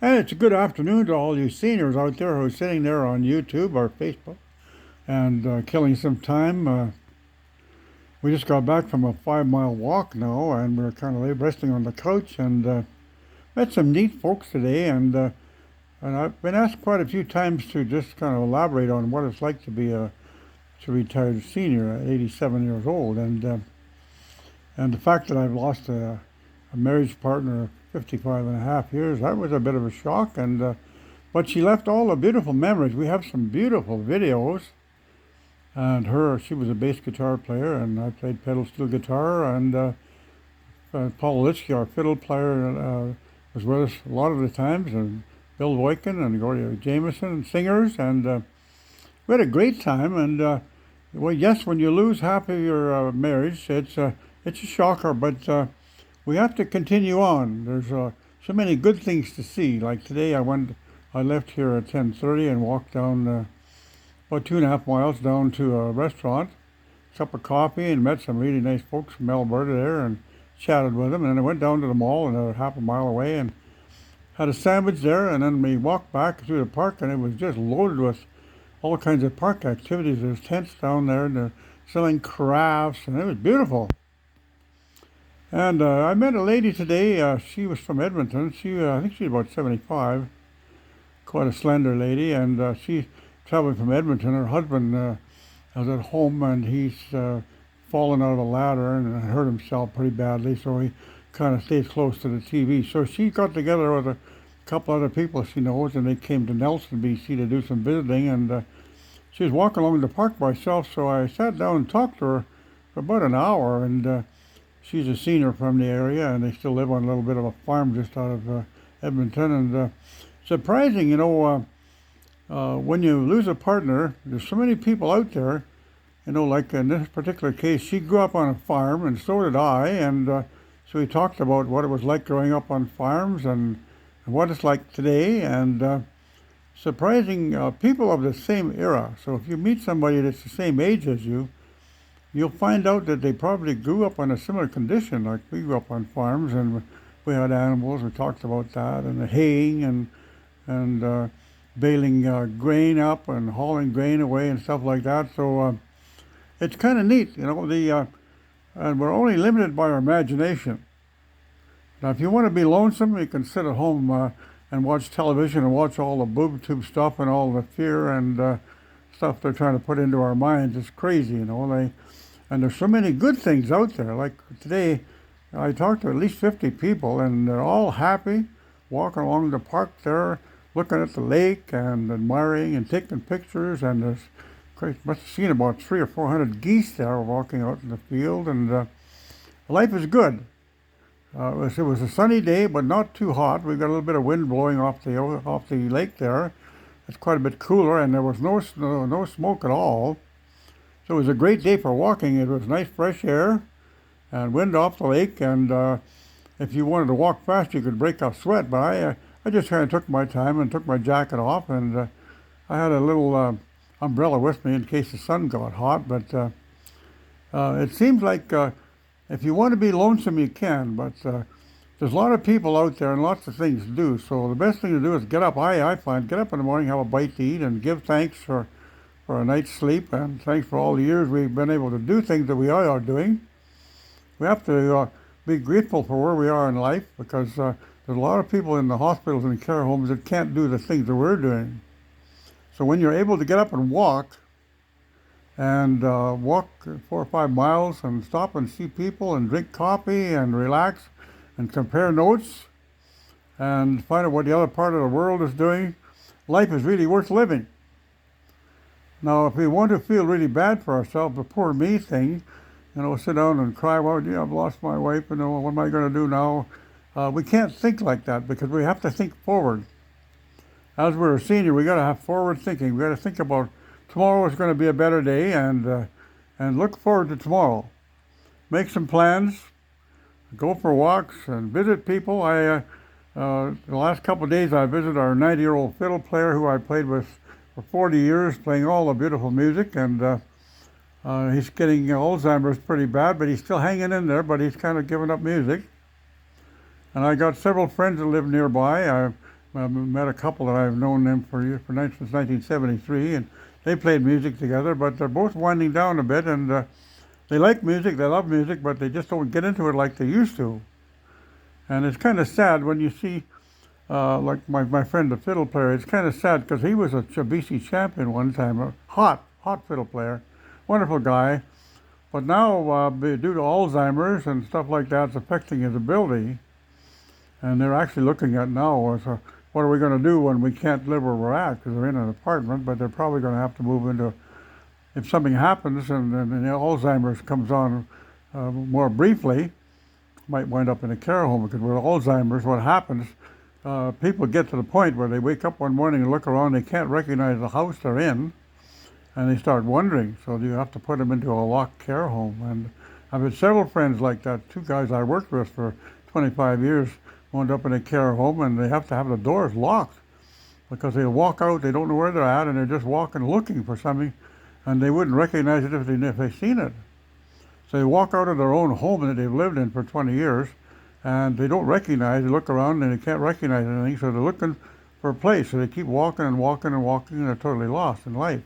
And it's a good afternoon to all you seniors out there who are sitting there on YouTube or Facebook and killing some time. We just got back from a 5 mile walk now, and we're kind of resting on the couch and met some neat folks today. And I've been asked quite a few times to just kind of elaborate on what it's like to be a retired senior at 87 years old, and the fact that I've lost a marriage partner of 55 and a half years, that was a bit of a shock. But she left all the beautiful memories. We have some beautiful videos. And she was a bass guitar player, and I played pedal steel guitar. Paul Litsky, our fiddle player, was with us a lot of the times, and Bill Boykin and Gloria Jameson, singers, and we had a great time. Well, yes, when you lose half of your marriage, it's a shocker, but we have to continue on. There's so many good things to see. Like today, I left here at 10:30 and walked down about 2.5 miles down to a restaurant, cup of coffee, and met some really nice folks from Alberta there, and chatted with them. And then I went down to the mall, another half a mile away, and had a sandwich there. And then we walked back through the park, and it was just loaded with all kinds of park activities. There's tents down there, and they're selling crafts, and it was beautiful. And I met a lady today. She was from Edmonton. I think she's about 75, quite a slender lady, and she traveling from Edmonton. Her husband was at home, and he's fallen out of a ladder and hurt himself pretty badly, so he kind of stays close to the TV. So she got together with a couple other people she knows, and they came to Nelson, BC to do some visiting, and she was walking along the park by herself, so I sat down and talked to her for about an hour, and she's a senior from the area, and they still live on a little bit of a farm just out of Edmonton, and surprising, when you lose a partner, there's so many people out there, like in this particular case, she grew up on a farm, and so did I, and so we talked about what it was like growing up on farms and what it's like today, and surprising people of the same era. So if you meet somebody that's the same age as you, you'll find out that they probably grew up on a similar condition, like we grew up on farms, and we had animals. We talked about that, and the haying, and baling grain up and hauling grain away and stuff like that. So it's kind of neat, and we're only limited by our imagination. Now, if you want to be lonesome, you can sit at home and watch television and watch all the boob tube stuff and all the fear and stuff they're trying to put into our minds. It's crazy, and there's so many good things out there. Like today, I talked to at least 50 people, and they're all happy, walking along the park there, looking at the lake and admiring and taking pictures. And must have seen about 300 or 400 geese there walking out in the field, and life is good. It was a sunny day, but not too hot. We got a little bit of wind blowing off the lake there. It's quite a bit cooler, and there was no snow, no smoke at all. So it was a great day for walking. It was nice fresh air and wind off the lake, and if you wanted to walk fast, you could break out sweat. But I just kind of took my time and took my jacket off, and I had a little umbrella with me in case the sun got hot. But it seems like if you want to be lonesome, you can, but there's a lot of people out there and lots of things to do. So the best thing to do is get up. I find get up in the morning, have a bite to eat, and give thanks for a night's sleep, and thanks for all the years we've been able to do things that we are doing. We have to be grateful for where we are in life, because there's a lot of people in the hospitals and care homes that can't do the things that we're doing. So when you're able to get up and walk, walk 4 or 5 miles and stop and see people and drink coffee and relax and compare notes and find out what the other part of the world is doing, life is really worth living. Now, if we want to feel really bad for ourselves, the poor me thing, sit down and cry, well, I've lost my wife, what am I going to do now? We can't think like that, because we have to think forward. As we're a senior, we got to have forward thinking. We got to think about tomorrow is going to be a better day, and look forward to tomorrow. Make some plans, go for walks, and visit people. The last couple of days, I visited our 90-year-old fiddle player who I played with for 40 years, playing all the beautiful music, and he's getting Alzheimer's pretty bad, but he's still hanging in there, but he's kind of given up music. And I got several friends that live nearby. I met a couple that I've known them since 1973, and they played music together. But they're both winding down a bit, and they like music, they love music, but they just don't get into it like they used to. And it's kind of sad when you see, like my friend, the fiddle player. It's kind of sad because he was a BC champion one time, a hot fiddle player, wonderful guy. But now, due to Alzheimer's and stuff like that, it's affecting his ability. And they're actually looking at now as what are we going to do when we can't live where we're at because they're in an apartment, but they're probably going to have to move into, if something happens and Alzheimer's comes on more briefly, might wind up in a care home because with Alzheimer's, what happens, people get to the point where they wake up one morning and look around, they can't recognize the house they're in, and they start wondering. So you have to put them into a locked care home. And I've had several friends like that. Two guys I worked with for 25 years wound up in a care home, and they have to have the doors locked because they walk out, they don't know where they're at, and they're just walking looking for something, and they wouldn't recognize it if they seen it. So they walk out of their own home that they've lived in for 20 years, and they don't recognize, they look around and they can't recognize anything, so they're looking for a place. So they keep walking and walking and walking, and they're totally lost in life.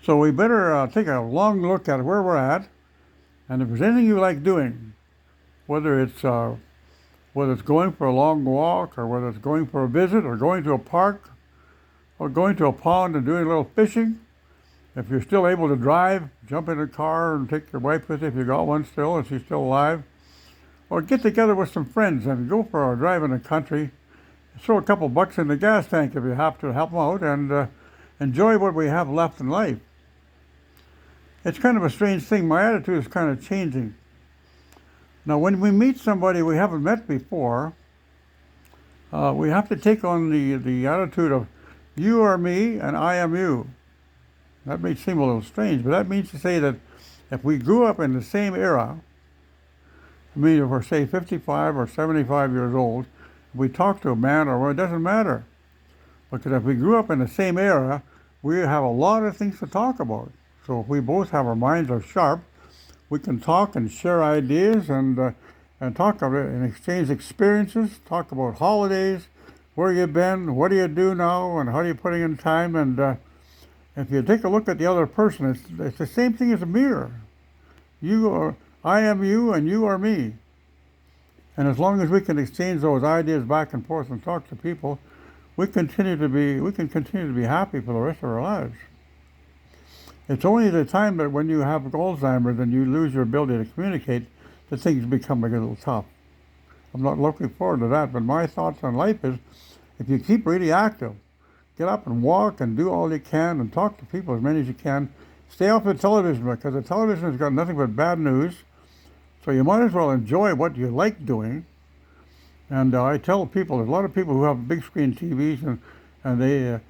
So we better take a long look at where we're at, and if there's anything you like doing, whether it's going for a long walk, or whether it's going for a visit, or going to a park, or going to a pond and doing a little fishing. If you're still able to drive, jump in a car and take your wife with you if you got one still and she's still alive. Or get together with some friends and go for a drive in the country. Throw a couple bucks in the gas tank if you have to help them out, and enjoy what we have left in life. It's kind of a strange thing. My attitude is kind of changing. Now, when we meet somebody we haven't met before, we have to take on the attitude of you are me and I am you. That may seem a little strange, but that means to say that if we grew up in the same era, I mean, if we're, say, 55 or 75 years old, if we talk to a man or woman, it doesn't matter. Because if we grew up in the same era, we have a lot of things to talk about. So if we both have our minds are sharp, we can talk and share ideas and talk about it and exchange experiences, talk about holidays, where you've been, what do you do now, and how are you putting in time. And if you take a look at the other person, it's the same thing as a mirror. I am you and you are me. And as long as we can exchange those ideas back and forth and talk to people, we can continue to be happy for the rest of our lives. It's only the time that when you have Alzheimer's and you lose your ability to communicate that things become a little tough. I'm not looking forward to that, but my thoughts on life is if you keep really active, get up and walk and do all you can and talk to people as many as you can. Stay off the television because the television has got nothing but bad news. So you might as well enjoy what you like doing. And I tell people, there's a lot of people who have big screen TVs and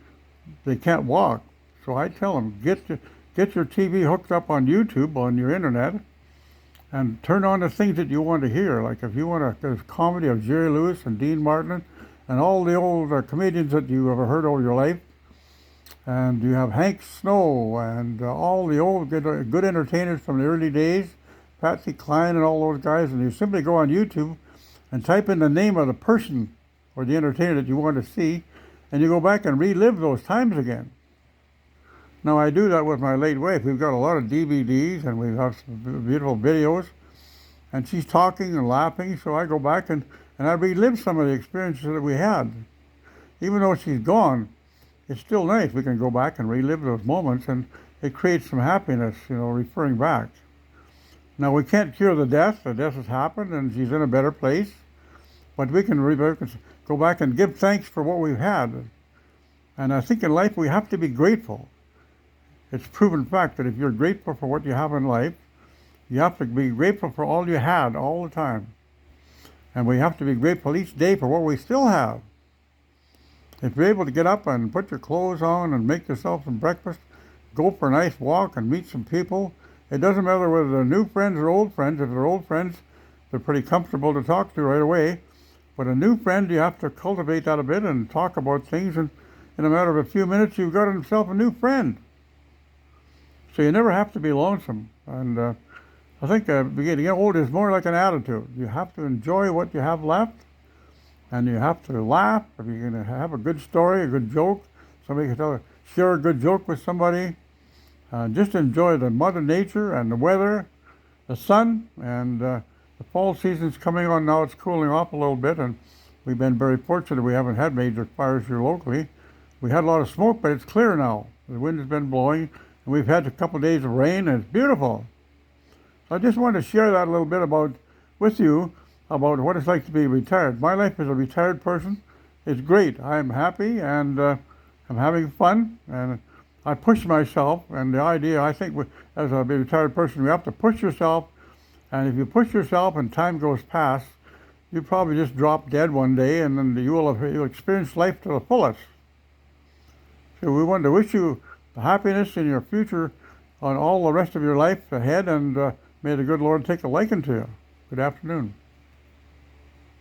they can't walk. So I tell them, get your TV hooked up on YouTube, on your internet, and turn on the things that you want to hear. Like if you want there's comedy of Jerry Lewis and Dean Martin and all the old comedians that you ever heard over your life. And you have Hank Snow and all the old good entertainers from the early days, Patsy Cline and all those guys. And you simply go on YouTube and type in the name of the person or the entertainer that you want to see, and you go back and relive those times again. Now, I do that with my late wife. We've got a lot of DVDs, and we have some beautiful videos, and she's talking and laughing, so I go back and I relive some of the experiences that we had. Even though she's gone, it's still nice. We can go back and relive those moments, and it creates some happiness, referring back. Now, we can't cure the death. The death has happened, and she's in a better place. But we can go back and give thanks for what we've had. And I think in life we have to be grateful. It's proven fact that if you're grateful for what you have in life, you have to be grateful for all you had all the time. And we have to be grateful each day for what we still have. If you're able to get up and put your clothes on and make yourself some breakfast, go for a nice walk and meet some people, it doesn't matter whether they're new friends or old friends. If they're old friends, they're pretty comfortable to talk to right away. But a new friend, you have to cultivate that a bit and talk about things, and in a matter of a few minutes, you've got yourself a new friend. So you never have to be lonesome. And I think getting old is more like an attitude. You have to enjoy what you have left, and you have to laugh. If you're going to have a good story, a good joke, somebody can share a good joke with somebody. Just enjoy the Mother Nature and the weather, the sun, and the fall season's coming on now. It's cooling off a little bit, and we've been very fortunate. We haven't had major fires here locally. We had a lot of smoke, but it's clear now. The wind has been blowing, and we've had a couple of days of rain, and it's beautiful. So I just wanted to share that a little bit with you about what it's like to be retired. My life as a retired person is great. I'm happy, and I'm having fun, and I push myself. And the idea, I think, as a retired person, you have to push yourself. And if you push yourself and time goes past, you probably just drop dead one day, and then you'll experience life to the fullest. So we want to wish you happiness in your future on all the rest of your life ahead, and may the good Lord take a liking to you. Good afternoon.